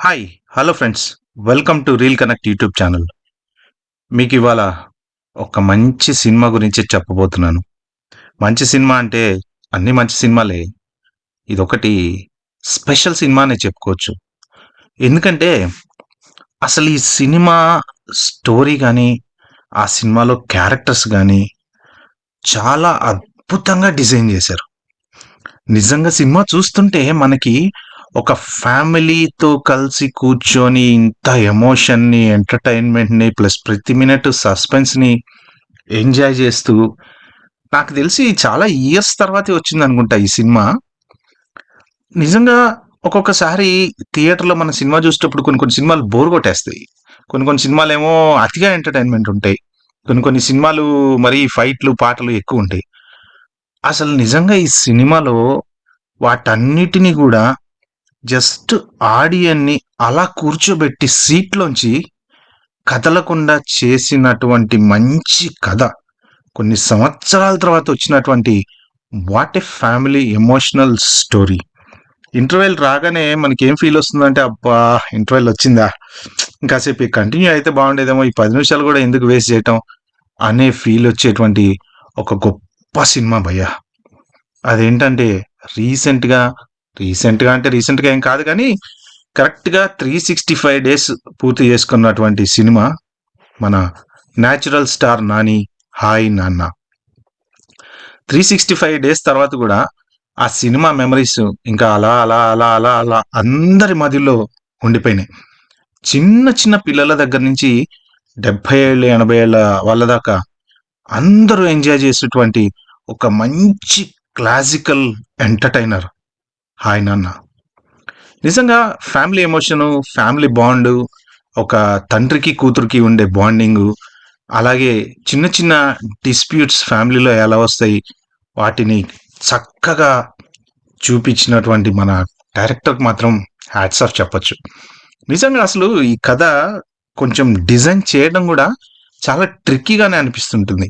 Hi! Hello friends. Welcome to reel connect YouTube channel. మీకివాళ ఒక మంచి సినిమా గురించి చెప్పబోతున్నాను. మంచి సినిమా అంటే అన్నీ మంచి సినిమాలే. ఇదొకటి స్పెషల్ సినిమా అనే చెప్పుకోవచ్చు. ఎందుకంటే అసలు ఈ సినిమా స్టోరీ గాని, ఆ సినిమాలో క్యారెక్టర్స్ గాని చాలా అద్భుతంగా డిజైన్ చేశారు. నిజంగా సినిమా చూస్తుంటే మనకి ఒక ఫ్యామిలీతో కలిసి కూర్చొని ఇంత ఎమోషన్‌ని, ఎంటర్‌టైన్‌మెంట్‌ని ప్లస్ ప్రతి మినిట్ సస్పెన్స్‌ని ఎంజాయ్ చేస్తూ నాకు తెలిసి చాలా ఇయర్స్ తర్వాతే వచ్చిందనుకుంటా ఈ సినిమా. నిజంగా ఒక్కొక్కసారి థియేటర్‌లో మనం సినిమా చూసేటప్పుడు కొన్ని కొన్ని సినిమాలు బోర్ కొట్టేస్తాయి. కొన్ని కొన్ని సినిమాలేమో అతిగా ఎంటర్‌టైన్‌మెంట్ ఉంటాయి. కొన్ని కొన్ని సినిమాలు మరీ ఫైట్‌లు, పాటలు ఎక్కువుంటాయి. అసలు నిజంగా ఈ సినిమాలో వాటన్నిటిని గూడా జస్ట్ ఆడియన్‌ని అలా కూర్చోబెట్టి సీట్‌లోంచి కదలకుండా చేసినటువంటి మంచి కథ. కొన్ని సంవత్సరాల తర్వాత వచ్చినటువంటి what a family emotional story. Interval రాగానే మనకేం ఫీలొస్తుందంటే, అబ్బా! ఇంటర్వెల్ వచ్చిందా? ఇంకాసేపు కంటిన్యూ అయితే బాగుండేదేమో. ఈ 10 నిమిషాలు గూడా ఎందుకు వేస్ట్ చేయటం అనే ఫీలొచ్చేటువంటి ఒక గొప్ప సినిమా భయ్యా! అదేంటంటే రీసెంట్‌గా, రీసెంట్‌గా అంటే రీసెంట్‌గా ఏం కాదు గానీ, కరెక్ట్‌గా 365 డేస్ పూర్తి చేసుకున్నటువంటి సినిమా మన 'నేచురల్ స్టార్ నాని హాయ్ నాన్న'. 365 డేస్ తర్వాత గూడా ఆ సినిమా మెమోరీస్ ఇంకా అలా, అలా, అలా, అలా, అలా అందరి మదిలో ఉండిపోయినాయి. చిన్న చిన్న పిల్లల దగ్గర నుంచి 70 ఏళ్ళు, 80 ఏళ్ల వాళ్ళ దాకా అందరూ ఎంజాయ్ చేసేటువంటి ఒక మంచి క్లాసికల్ ఎంటర్‌టైనర్ 'హాయ్ నాన్న'. నిజంగా ఫ్యామిలీ ఎమోషను, ఫ్యామిలీ బాండు, ఒక తండ్రికి, కూతురికి ఉండే బాండింగు, అలాగే చిన్న చిన్న డిస్ప్యూట్స్ ఫ్యామిలీలో ఎలా వస్తాయి, వాటిని చక్కగా చూపించినటువంటి మన డైరెక్టర్‌కి మాత్రం హ్యాట్స్ ఆఫ్ చెప్పొచ్చు. నిజంగా అసలు ఈ కథ కొంచెం డిజైన్ చేయడం గూడా చాలా ట్రిక్కీగానే అనిపిస్తుంటుంది.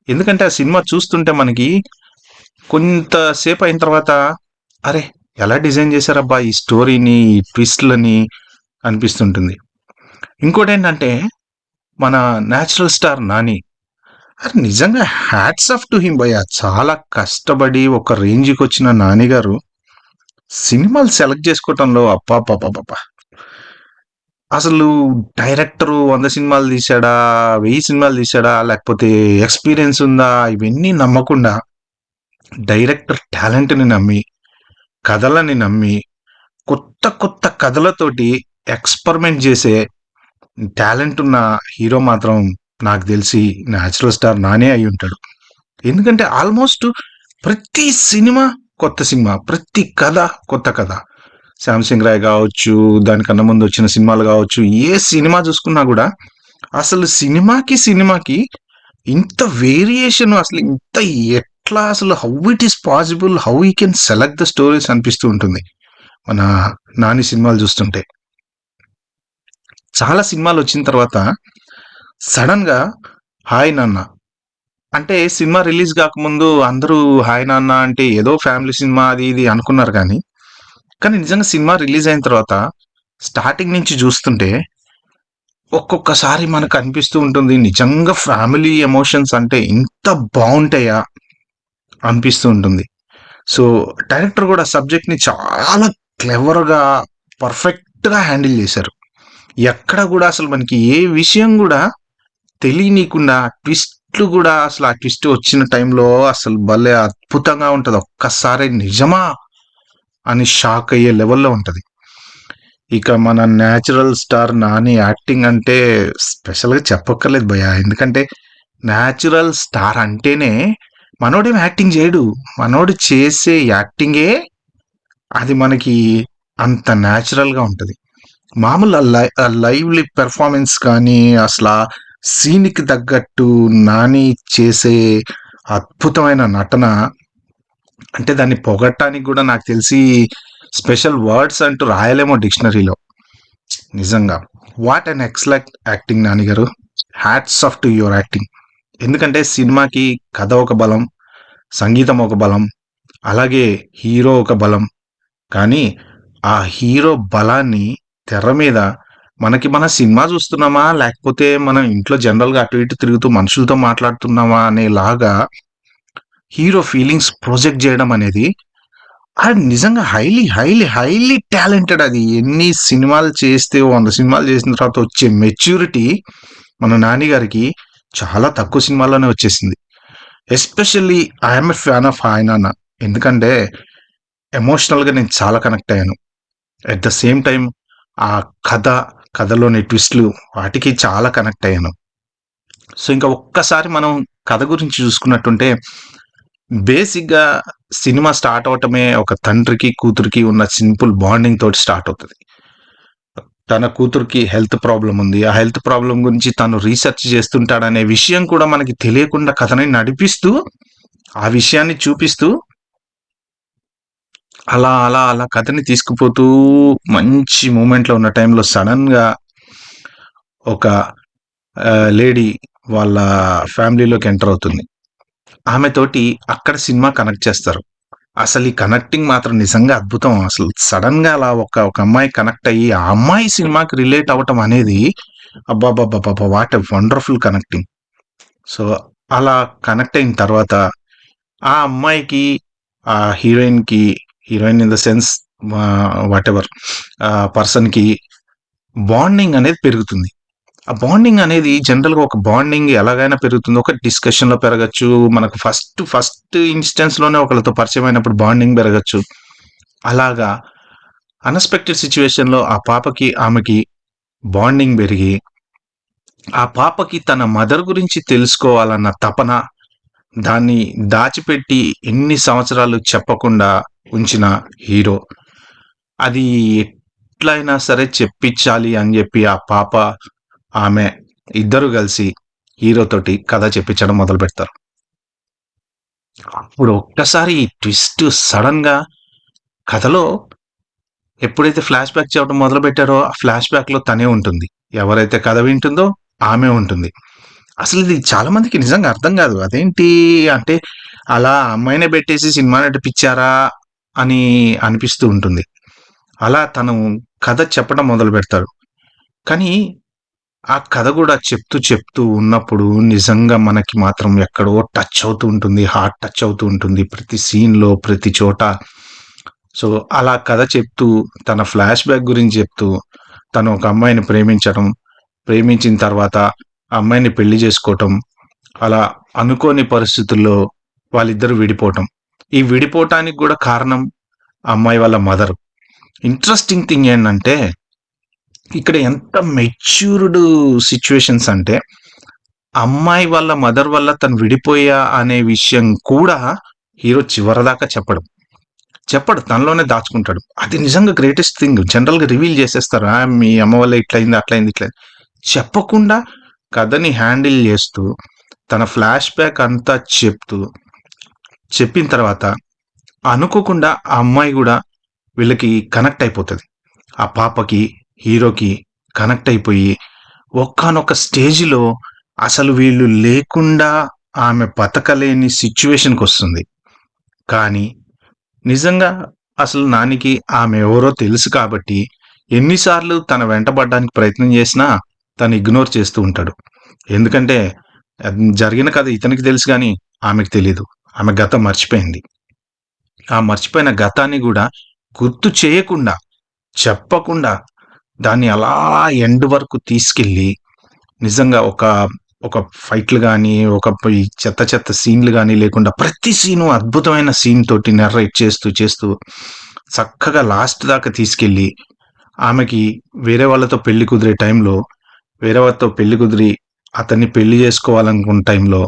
ఎందుకంటే, ఆ సినిమా చూస్తుంటే మనకి కొంత సేపయిన తర్వాత, అరే! ఎలా డిజైన్ చేశారబ్బా! ఈ స్టోరీని, ఈ ట్విస్ట్‌లని అనిపిస్తుంటుంది. ఇంకోటేంటంటే, మన 'నేచురల్ స్టార్ నాని' నిజంగా హ్యాట్స్ ఆఫ్ టు హిమ్ భయ్యా! చాలా కష్టపడి ఒక రేంజ్‌కొచ్చిన 'నాని' గారు సినిమాలు సెలెక్ట్ చేసుకోవటంలో అబ్బబ్బబ్బబ్బా! అసలు డైరెక్టరు 100 సినిమాలు తీశాడా? 1000 సినిమాలు తీశాడా? లేకపోతే ఎక్స్‌పీరియన్స్ ఉందా? ఇవన్నీ నమ్మకుండా డైరెక్టర్ టాలెంట్‌ని నమ్మి, కథలని నమ్మి, కొత్త కొత్త కథలతోటి ఎక్స్‌పెరిమెంట్ చేసే టాలెంట్ ఉన్న హీరో మాత్రం నాకు తెలిసి 'నేచురల్ స్టార్' నానే అయ్యుంటాడు. ఎందుకంటే ఆల్మోస్ట్ ప్రతి సినిమా కొత్త సినిమా. ప్రతి కథ కొత్త కథ. 'శ్యామ్ సింగ్ రాయ్' గావచ్చు, దానికన్నా ముందు వచ్చిన సినిమాలు గావచ్చు, ఏ సినిమా చూసుకున్నా గూడా అసలు సినిమాకి ఇంత వేరియేషన్ అసలు ఇంత ఎట్లా అసలు how it is possible? How he can select the stories అనిపిస్తూ ఉంటుంది. మన 'నాని' సినిమాలు చూస్తుంటే. చాలా సినిమాలొచ్చిన తర్వాత సడెన్‌గా 'హాయ్ నాన్న' అంటే సినిమా రిలీజ్ గాకముందు అందరూ 'హాయ్ నాన్న' అంటే ఏదో ఫ్యామిలీ సినిమా అది ఇది అనుకున్నారు గానీ, కానీ నిజంగా సినిమా రిలీజ్ అయిన తర్వాత స్టార్టింగ్ నుంచి చూస్తుంటే ఒక్కొక్కసారి మనకు అనిపిస్తూ ఉంటుంది. నిజంగా ఫ్యామిలీ ఎమోషన్స్ అంటే ఇంత బావుంటాయా? అనిపిస్తూ ఉంటుంది. సో, డైరెక్టర్ గూడా సబ్జెక్ట్‌ని చాలా క్లెవర్‌గా, పర్ఫెక్ట్‌గా హ్యాండిల్ చేశారు. ఎక్కడ గూడా అసలు మనకి ఏ విషయం గూడా తెలియనీకుండా ట్విస్ట్‌లు గూడా అసలు ఆ ట్విస్ట్ వచ్చిన టైంలో అసలు భలే అద్భుతంగా ఉంటది. ఒక్కసారి నిజమా? అని షాక్ అయ్యే లెవెల్‌లో ఉంటది. ఇక మన 'నేచురల్ స్టార్' నాని యాక్టింగ్ అంటే స్పెషల్‌గా చెప్పక్కర్లేదు భయ్యా. ఎందుకంటే 'నేచురల్ స్టార్' అంటేనే మనోడేం యాక్టింగ్ జేయడు. మనోడు చేసే యాక్టింగే అది మనకి అంత నేచురల్‌గా ఉంటది. మామూలు లైవ్‌లీ పెర్ఫార్మన్స్ కానీ, అసలా సీన్‌కి తగ్గట్టు నాని చేసే అద్భుతమైన నటన అంటే దాన్ని పొగడటానికి గూడా నాకు తెలిసి స్పెషల్ వర్డ్స్ అంటూ రాయలేమో డిక్షనరీలో. నిజంగా. What an excellent acting Nani garu. Hats off to your acting. ఎందుకంటే సినిమాకి కథ ఒక బలం, సంగీతం ఒక బలం, అలాగే హీరో ఒక బలం. కానీ ఆ హీరో బలాన్ని తెర మీద మన సినిమా చూస్తున్నామా? లేకపోతే మనం ఇంట్లో జనరల్‌గా అటు ఇటు తిరుగుతూ మనుషులతో మాట్లాడుతున్నామా అనేలాగా హీరో ఫీలింగ్స్ ప్రొజెక్ట్ జేయడం అనేది అది నిజంగా హైలీ టాలెంటెడ్ అది. ఎన్ని సినిమాలు చేస్తే 100 సినిమాలు చేసిన తర్వాత వచ్చే మెచ్యూరిటీ మన 'నాని' గారికి చాలా తక్కువ సినిమాల్లోనే వచ్చేసింది. Especially I am a fan of 'hi నాన్న'. ఎందుకంటే ఎమోషనల్‌గా నేను చాలా కనెక్ట్ అయ్యాను. అట్ ద సేమ్ టైమ్ ఆ కథ, కథలోని ట్విస్ట్‌లు వాటికి చాలా కనెక్ట్ అయ్యాను. సో, ఇంకా ఒక్కసారి మనం కథ గురించి చూసుకున్నట్టుంటే బేసిక్‌గా సినిమా స్టార్ట్ అవ్వటమే ఒక తండ్రికి, కూతురికి ఉన్న సింపుల్ బాండింగ్ తోటి స్టార్ట్ అవుతది. తన కూతురికి హెల్త్ ప్రాబ్లమ్ ఉంది. ఆ హెల్త్ ప్రాబ్లమ్ గురించి తను రీసెర్చ్ చేస్తుంటాడనే విషయం కూడా మనకి తెలియకుండా కథని నడిపిస్తూ, ఆ విషయాన్ని చూపిస్తూ అలా కథని తీసుకుపోతూ మంచి మూమెంట్‌లో ఉన్న టైంలో సడెన్‌గా ఒక లేడీ వాళ్ళ ఫ్యామిలీలోకి ఎంటర్ అవుతుంది. ఆమెతోటి అక్కడ సినిమా కనెక్ట్ చేస్తారు. అసలు ఈ కనెక్టింగ్ మాత్రం నిజంగా అద్భుతం. అసలు సడెన్‌గా అలా ఒక అమ్మాయి కనెక్ట్ అయ్యి, ఆ అమ్మాయి సినిమాకి రిలేట్ అవ్వటం అనేది అబ్బబ్బబ్బబ్బబ్బా! What a wonderful connecting. So, అలా కనెక్ట్ అయిన తర్వాత ఆ అమ్మాయికి, ఆ హీరోయిన్‌కి, heroine in the sense whatever పర్సన్‌కి బాండింగ్ అనేది పెరుగుతుంది. ఆ బాండింగ్ అనేది జనరల్‌గా ఒక బాండింగ్ ఎలాగైనా పెరుగుతుంది. ఒక డిస్కషన్‌లో పెరగొచ్చు. మనకు ఫస్ట్ ఇన్‌స్టెన్స్‌లోనే ఒకళ్ళతో పరిచయం అయినప్పుడు బాండింగ్ పెరగొచ్చు. అలాగా అన్‌ఎక్స్‌పెక్టెడ్ సిట్యుయేషన్‌లో ఆ పాపకి, ఆమెకి బాండింగ్ పెరిగి, ఆ పాపకి తన మదర్ గురించి తెలుసుకోవాలన్న తపన, దాన్ని దాచిపెట్టి ఎన్ని సంవత్సరాలు చెప్పకుండా ఉంచిన హీరో. అది ఎట్లైనా సరే చెప్పించాలి అని జెప్పి ఆ పాప, ఆమె ఇద్దరు కలిసి హీరో తోటి కథ చెప్పించడం మొదలుపెడతారు. అప్పుడు ఒక్కసారి ఈ ట్విస్ట్ సడెన్‌గా కథలో ఎప్పుడైతే ఫ్లాష్ బ్యాక్ చెప్పడం మొదలుపెట్టారో, ఆ ఫ్లాష్ బ్యాక్‌లో తనే ఉంటుంది. ఎవరైతే కథ వింటుందో ఆమె ఉంటుంది. అసలిది చాలా మందికి నిజంగా అర్థం గాదు. అదేంటి అంటే, అలా అమ్మాయినే బెట్టేసి సినిమా నడిపిచ్చారా అని అనిపిస్తూ ఉంటుంది. అలా తను కథ చెప్పడం మొదలుపెడతాడు. కానీ, ఆ కథ గూడా చెప్తూ ఉన్నప్పుడు నిజంగా మనకి మాత్రం ఎక్కడో టచ్ అవుతూ ఉంటుంది. హార్ట్ టచ్ అవుతూ ఉంటుంది. ప్రతి సీన్‌లో, ప్రతి చోట. సో, అలా కథ చెప్తూ, తన ఫ్లాష్ బ్యాక్ గురించి చెప్తూ, తను ఒక అమ్మాయిని ప్రేమించడం, ప్రేమించిన తర్వాత ఆ అమ్మాయిని పెళ్లి జేసుకోవటం, అలా అనుకోని పరిస్థితుల్లో వాళ్ళిద్దరూ విడిపోవటం. ఈ విడిపోవటానికి గూడా కారణం ఆ అమ్మాయి వాళ్ళ మదర్. ఇంట్రెస్టింగ్ థింగ్ ఏంటంటే, ఇక్కడ ఎంత మెచ్యూర్డ్ సిట్యుయేషన్స్ అంటే, అమ్మాయి వాళ్ళ మదర్ వల్ల తను విడిపోయా అనే విషయం కూడా హీరో చివరిదాకా చెప్పడు. చెప్పడు. తనలోనే దాచుకుంటాడు. అది నిజంగా గ్రేటెస్ట్ థింగ్. జనరల్‌గా రివీల్ చేసేస్తారు. మీ అమ్మ వల్ల ఇట్లయింది, అట్లయింది, ఇట్లయింది. చెప్పకుండా కథని హ్యాండిల్ చేస్తూ, తన ఫ్లాష్ బ్యాక్ అంతా చెప్తూ, చెప్పిన తర్వాత అనుకోకుండా ఆ అమ్మాయి గూడా వీళ్ళకి కనెక్ట్ అయిపోతది. ఆ పాపకి, హీరోకి కనెక్ట్ అయిపోయి, ఒకానొక స్టేజ్‌లో అసలు వీళ్ళు లేకుండా ఆమె బతకలేని సిట్యుయేషన్‌కొస్తుంది. కానీ నిజంగా అసలు నానికి ఆమె ఎవరో తెలుసు కాబట్టి, ఎన్ని సార్లు తన వెంటబడడానికి ప్రయత్నం చేసినా, తను ఇగ్నోర్ చేస్తూ ఉంటాడు. ఎందుకంటే, జరిగిన కథ ఇతనికి తెలుసు గానీ, ఆమెకు తెలీదు. ఆమె గతం మర్చిపోయింది. ఆ మర్చిపోయిన గతాన్ని గూడా గుర్తు చేయకుండా, చెప్పకుండా, దాన్ని అలా ఎండ్ వరకు తీసుకెళ్ళి, నిజంగా ఒక ఫైట్‌లు గాని, ఈ చెత్త సీన్‌లు గాని లేకుండా ప్రతి సీను అద్భుతమైన సీన్ తోటి నరేట్ చేస్తూ చక్కగా లాస్ట్ దాకా తీసుకెళ్ళి, ఆమెకి వేరే వాళ్ళతో పెళ్లి కుదిరే టైంలో, వేరే వాళ్ళతో పెళ్లి కుదిరి, అతన్ని పెళ్లి చేసుకోవాలనుకున్న టైంలో,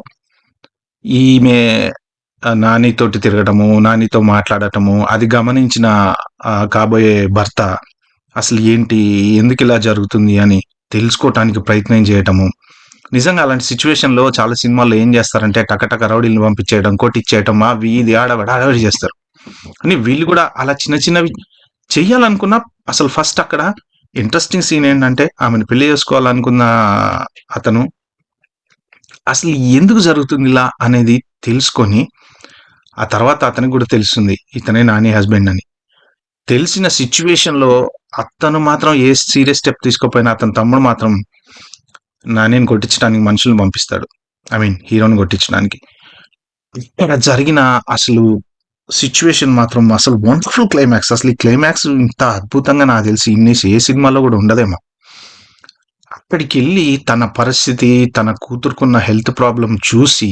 ఈమె నానితోటి తిరగటము, నానితో మాట్లాడటము, అది గమనించిన కాబోయే భర్త అసలు ఏంటి? ఎందుకిలా జరుగుతుంది? అని తెలుసుకోటానికి ప్రయత్నం చేయటము. నిజంగా అలాంటి సిట్యుయేషన్‌లో చాలా సినిమాల్లో ఏం జేస్తారంటే టక రౌడీలని పంపించేయడం, కొట్టిచ్చేయటం, అవి ఇది హడావిడి జేస్తారు. కానీ వీళ్ళు గూడా అలా చిన్న చిన్నవి చెయ్యాలనుకున్న అసలు ఫస్ట్ అక్కడ ఇంట్రెస్టింగ్ సీన్ ఏంటంటే ఆమెను పెళ్లి జేసుకోవాలనుకున్న అతను అసలు ఎందుకు జరుగుతుందిలా అనేది తెలుసుకొని, ఆ తర్వాత అతనికి గూడా తెలుస్తుంది. ఇతనే నాని హస్బెండ్ అని. తెలిసిన సిచ్యువేషన్‌లో అతను మాత్రం ఏ సీరియస్ స్టెప్ తీసుకోకపోయినా అతని తమ్ముడు మాత్రం నానిని కొట్టించడానికి మనుషుల్ని పంపిస్తాడు. ఐ మీన్ హీరోని కొట్టించడానికి. ఇక్కడ జరిగిన అసలు సిట్యుయేషన్ మాత్రం అసలు వండర్‌ఫుల్ క్లైమాక్స్. అసలు ఈ క్లైమాక్స్ ఇంత అద్భుతంగా నాకు తెలిసి ఏ సినిమాలో కూడా ఉండదేమో. అక్కడికెళ్ళి తన పరిస్థితి, తన కూతురుకున్న హెల్త్ ప్రాబ్లమ్ చూసి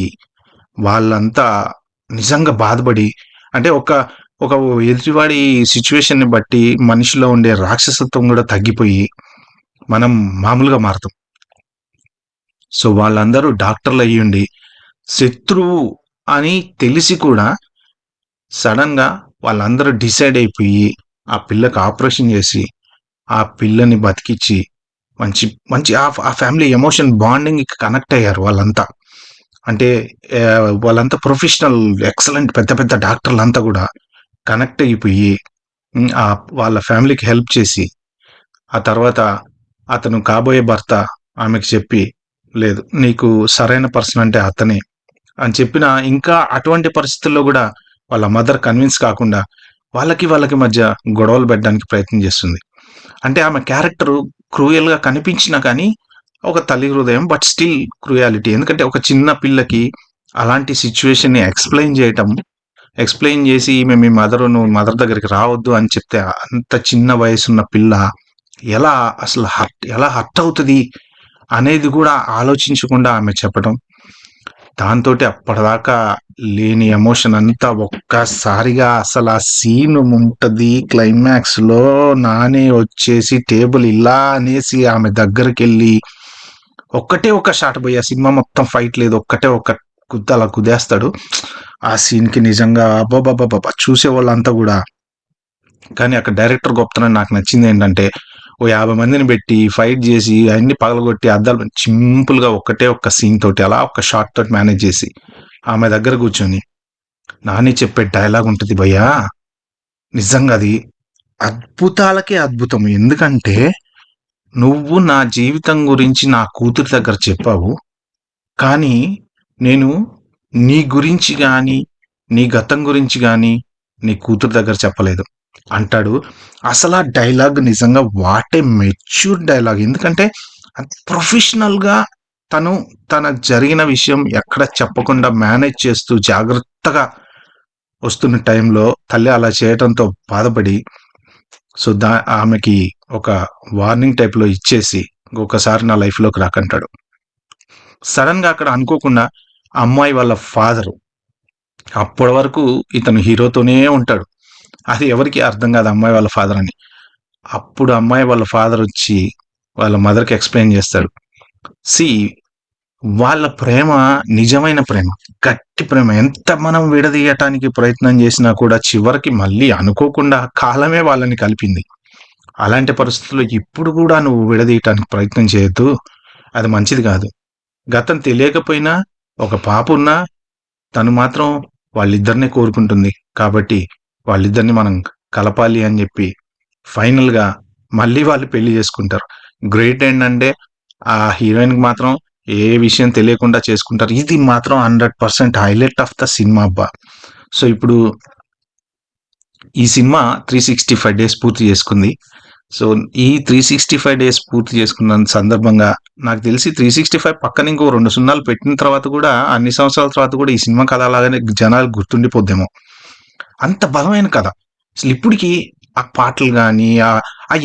వాళ్ళంతా నిజంగా బాధపడి అంటే ఒక ఎదుటివాడి సిట్యుయేషన్‌ని బట్టి మనిషిలో ఉండే రాక్షసత్వం కూడా తగ్గిపోయి మనం మామూలుగా మారతాం. సో, వాళ్ళందరూ డాక్టర్‌లయ్యుండి శత్రువు అని తెలిసి కూడా సడన్‌గా వాళ్ళందరూ డిసైడ్ అయిపోయి ఆ పిల్లకి ఆపరేషన్ చేసి, ఆ పిల్లని బతికిచ్చి మంచి మంచి ఆ ఫ్యామిలీ ఎమోషన్ బాండింగ్‌కి కనెక్ట్ అయ్యారు వాళ్ళంతా. అంటే వాళ్ళంతా ప్రొఫెషనల్ ఎక్సలెంట్ పెద్ద పెద్ద డాక్టర్లంతా గూడా కనెక్ట్ అయిపోయి వాళ్ళ ఫ్యామిలీకి హెల్ప్ చేసి, ఆ తర్వాత అతను కాబోయే భర్త ఆమెకి చెప్పి, లేదు నీకు సరైన పర్సన్ అంటే అతనే అని చెప్పిన ఇంకా అటువంటి పరిస్థితుల్లో గూడా వాళ్ళ మదర్ కన్విన్స్ కాకుండా వాళ్ళకి మధ్య గొడవలు పెట్టడానికి ప్రయత్నం చేస్తుంది. అంటే ఆమె క్యారెక్టరు క్రూయల్‌గా కనిపించినా కానీ ఒక తల్లి హృదయం బట్ స్టిల్ క్రూయాలిటీ. ఎందుకంటే ఒక చిన్న పిల్లకి అలాంటి సిట్యుయేషన్‌ని ఎక్స్‌ప్లెయిన్ చేసి ఈమె మీ మదరు నువ్వు మదర్ దగ్గరికి రావద్దు అని చెప్తే అంత చిన్న వయసున్న పిల్ల ఎలా ఎలా హర్ట్ అవుతది అనేది గూడా ఆలోచించకుండా ఆమె చెప్పడం. దాంతోటి అప్పటిదాకా లేని ఎమోషన్ అంతా ఒక్కసారిగా అసలు ఆ సీన్ ఉంటది క్లైమాక్స్‌లో నాని వచ్చేసి టేబుల్ ఇలా అనేసి ఆమె దగ్గరికెళ్ళి ఒక్కటే ఒక్క షాట్ భయ్యా సినిమా మొత్తం ఫైట్ లేదు. ఒక్కటే ఒక్క గుద్దు అలా గుద్దేస్తాడు. ఆ సీన్‌కి నిజంగా అబ్బబ్బబ్బబ్బా! చూసేవాళ్ళంతా గూడా కానీ అక్కడ డైరెక్టర్ గొప్పతనం నాకు నచ్చిందేంటంటే, ఓ 50 మందిని బెట్టి, ఫైట్ జేసి, అయన్నీ పగలగొట్టి, అద్దాలు సింపుల్‌గా ఒక్కటే ఒక్క సీన్ తోటి, అలా ఒక్క షాట్ తోటి మేనేజ్ జేసి, ఆమె దగ్గర గూర్చొని, నాని చెప్పే డైలాగ్ ఉంటది భయ్యా! నిజంగా అది అద్భుతాలకే అద్భుతం. ఎందుకంటే, నువ్వు నా జీవితం గురించి నా కూతురి దగ్గర చెప్పావు. కానీ, నేను నీ గురించి గాని, నీ గతం గురించి గాని, నీ కూతురు దగ్గర చెప్పలేదు అంటాడు. అసలా డైలాగ్ నిజంగా వాట్ ఏ మెచ్యూర్ డైలాగ్. ఎందుకంటే, ప్రొఫెషనల్‌గా తను తనకు జరిగిన విషయం ఎక్కడ చెప్పకుండా మేనేజ్ చేస్తూ జాగ్రత్తగా వస్తున్న టైంలో తల్లి అలా చేయటంతో బాధపడి, సో, ఆమెకి ఒక వార్నింగ్ టైప్‌లో ఇచ్చేసి, ఇంకొకసారి నా లైఫ్‌లోకి రాకంటాడు. సడెన్‌గా అక్కడ అనుకోకుండా ఆ అమ్మాయి వాళ్ళ ఫాదరు అప్పటి వరకు ఇతను హీరోతోనే ఉంటాడు. అది ఎవరికీ అర్థం కాదు అమ్మాయి వాళ్ళ ఫాదర్ అని. అప్పుడు అమ్మాయి వాళ్ళ ఫాదర్ వచ్చి వాళ్ళ మదర్‌కి ఎక్స్‌ప్లెయిన్ చేస్తాడు. సీ వాళ్ళ ప్రేమ నిజమైన ప్రేమ. గట్టి ప్రేమ. ఎంత మనం విడదీయటానికి ప్రయత్నం చేసినా కూడా చివరికి మళ్ళీ అనుకోకుండా కాలమే వాళ్ళని కలిపింది. అలాంటి పరిస్థితుల్లో ఇప్పుడు గూడా నువ్వు విడదీయటానికి ప్రయత్నం చేయొద్దు. అది మంచిది కాదు. గతం తెలియకపోయినా ఒక పాపున్నా తను మాత్రం వాళ్ళిద్దరినే కోరుకుంటుంది. కాబట్టి వాళ్ళిద్దరిని మనం కలపాలి అని జెప్పి ఫైనల్‌గా మళ్ళీ వాళ్ళు పెళ్లి జేసుకుంటారు. గ్రేట్ ఏంటంటే ఆ హీరోయిన్‌కి మాత్రం ఏ విషయం తెలియకుండా చేసుకుంటారు. ఇది మాత్రం 100% హైలైట్ ఆఫ్ ద సినిమా అబ్బా! సో, ఇప్పుడు ఈ సినిమా 365 డేస్ పూర్తి చేసుకుంది. సో, ఈ 365 డేస్ పూర్తి చేసుకున్న సందర్భంగా నాకు తెలిసి 365 పక్కన ఇంకో 2 సున్నాలు పెట్టిన తర్వాత కూడా అన్ని సంవత్సరాల తర్వాత కూడా ఈ సినిమా కథ అలాగానే జనాలకు గుర్తుండిపోద్దేమో. అంత బలమైన కథ. అసలు ఇప్పటికి ఆ పాటలు గాని, ఆ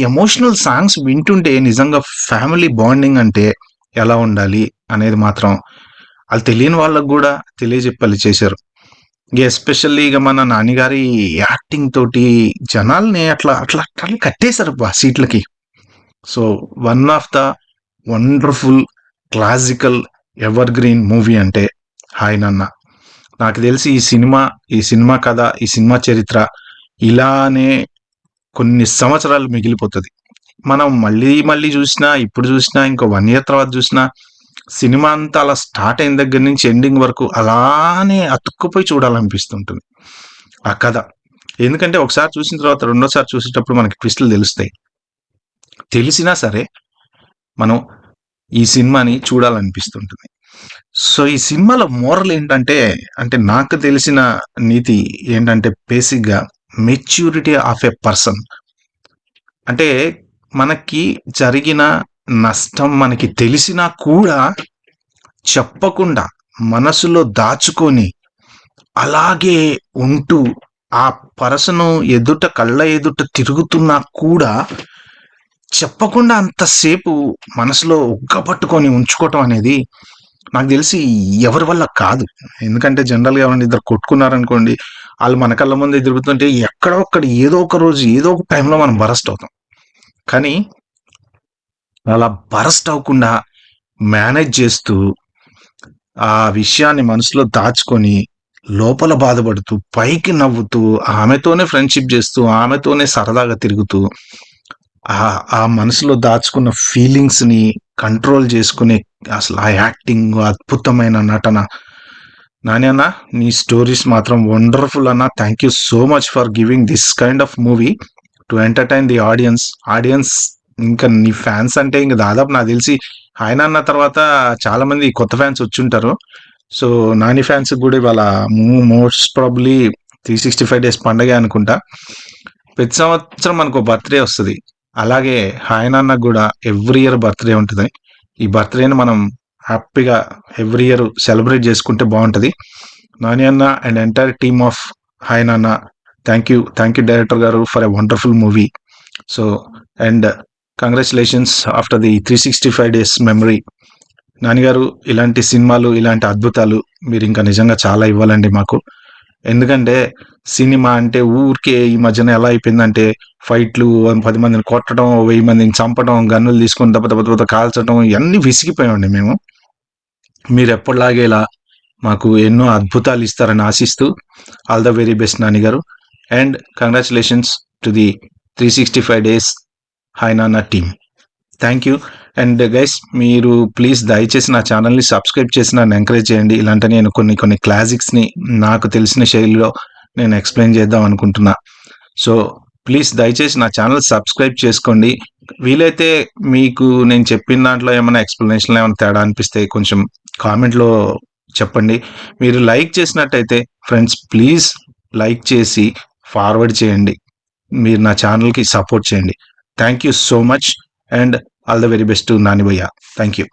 ఎమోషనల్ సాంగ్స్ వింటుంటే నిజంగా ఫ్యామిలీ బాండింగ్ అంటే ఎలా ఉండాలి అనేది మాత్రం ఆళ్ళు తెలియని వాళ్ళకి గూడా తెలియజెప్పేలా చేశారు. ఎస్పెషల్లీ ఇగ మన నానిగారి యాక్టింగ్ తోటి జనాల్ని అట్లా కట్టేసారబ్బా సీట్లకి. So, one of the wonderful classical evergreen movie అంటే 'హాయ్ నాన్న'. నాకు తెలిసి ఈ సినిమా కథ, ఈ సినిమా చరిత్ర ఇలానే కొన్ని సంవత్సరాలు మిగిలిపోతది. మనం మళ్ళీ జూసినా, ఇప్పుడు జూసినా, ఇంకో 1 ఇయర్ తర్వాత జూసినా, సినిమా అంతా అలా స్టార్ట్ అయిన దగ్గర నుంచి ఎండింగ్ వరకు అలానే అతుక్కుపోయి చూడాలనిపిస్తుంటుంది. ఆ కథ. ఎందుకంటే ఒకసారి చూసిన తర్వాత రెండోసారి చూసేటప్పుడు మనకి ట్విస్టులు తెలుస్తాయి. తెలిసినా సరే మనం ఈ సినిమాని చూడాలనిపిస్తుంటుంది. సో, ఈ సినిమాలో మోరల్ ఏంటంటే, అంటే నాకు తెలిసిన నీతి ఏంటంటే బేసిక్‌గా మెచ్యూరిటీ ఆఫ్ ఎ పర్సన్. అంటే మనకి జరిగిన నష్టం మనకి తెలిసినా కూడా చెప్పకుండా మనసులో దాచుకొని అలాగే ఉంటూ ఆ పర్సను కళ్ళ ఎదుట తిరుగుతున్నా కూడా చెప్పకుండా అంతసేపు మనసులో ఉగ్గపట్టుకొని ఉంచుకోవటం అనేది నాకు తెలిసి ఎవరి వల్ల కాదు. ఎందుకంటే జనరల్‌గా ఎవరైనా ఇద్దరు కొట్టుకున్నారనుకోండి, ఆళ్ళు మన కళ్ళ ముందే తిరుగుతుంటే ఎక్కడో ఒక్కడ ఏదో ఒక రోజు, ఏదో ఒక టైంలో మనం బరస్ట్ అవుతాం. కానీ అలా బరస్ట్ అవ్వకుండా మేనేజ్ చేస్తూ, ఆ విషయాన్ని మనసులో దాచుకొని, లోపల బాధపడుతూ, పైకి నవ్వుతూ, ఆమెతోనే ఫ్రెండ్‌షిప్ చేస్తూ, ఆమెతోనే సరదాగా తిరుగుతూ, ఆ మనసులో దాచుకున్న ఫీలింగ్స్‌ని కంట్రోల్ చేసుకునే అసలు ఆ యాక్టింగ్, అద్భుతమైన నటన. నాని అన్న, నీ స్టోరీస్ మాత్రం వండర్‌ఫుల్ అన్న. Thank you so much for giving this kind of movie to entertain the audience. Audience ఇంకా నీ ఫ్యాన్స్ అంటే ఇంక దాదాపు నాకు తెలిసి 'హాయ్ నాన్న' తర్వాత చాలా మంది కొత్త ఫ్యాన్స్ వచ్చుంటారు. సో, నాని ఫ్యాన్స్‌కి గూడా ఇవాళ మోస్ట్ ప్రాబబ్లీ 365 డేస్ పండగే అనుకుంటా. ప్రతి సంవత్సరం మనకో బర్త్‌డే వస్తది. అలాగే 'హాయ్ నాన్న'కి గూడా ఎవ్రీ ఇయర్ బర్త్‌డే ఉంటది. ఈ బర్త్‌డేని మనం హ్యాపీగా ఎవ్రీ ఇయర్ సెలబ్రేట్ చేసుకుంటే బావుంటది. నాని అన్న and entire team of 'hi Nanna' thank you director garu for a wonderful movie. So, and congratulations after the 365 days memory. నానిగారు, ఇలాంటి సినిమాలు, ఇలాంటి అద్భుతాలు మీరింకా నిజంగా చాలా ఇవ్వాలండి మాకు. ఎందుకంటే సినిమా అంటే ఊరికే ఈ మధ్యన ఎలా అయిపోయిందంటే ఫైట్లు, 10 మందిని కొట్టడం, 1000 మందిని చంపడం, గన్నులు తీసుకొని దబ దబ దబ కాల్చడం ఇయన్నీ విసిగిపోయామండి మేము. మీరెప్పటిలాగే ఇలా మాకు ఎన్నో అద్భుతాలు ఇస్తారని ఆశిస్తూ all the very best Nani garu. And congratulations to the 365 days hi Nanna team. Thank you. And guys, మీరు ప్లీజ్ దయచేసి నా ఛానల్‌ని సబ్స్క్రైబ్ చేసి నన్ను ఎంకరేజ్ చేయండి. ఇలాంటి నేను కొన్ని క్లాసిక్స్‌ని నాకు తెలిసిన శైలిలో నేను ఎక్స్‌ప్లెయిన్ చేద్దాం అనుకుంటున్నా. సో, ప్లీజ్ దయచేసి నా ఛానల్ సబ్స్క్రైబ్ చేసుకోండి. వీలైతే మీకు నేను చెప్పిన దాంట్లో ఏమైనా ఎక్స్‌ప్లనేషన్‌లో ఏమైనా తేడా అనిపిస్తే కొంచెం కామెంట్‌లో చెప్పండి. మీరు లైక్ చేసినట్టయితే ఫ్రెండ్స్ ప్లీజ్ లైక్ చేసి ఫార్వర్డ్ చేయండి. మీరు నా ఛానల్‌కి సపోర్ట్ చేయండి. Thank you so much and all the very best to Nani భయ్య. Thank you.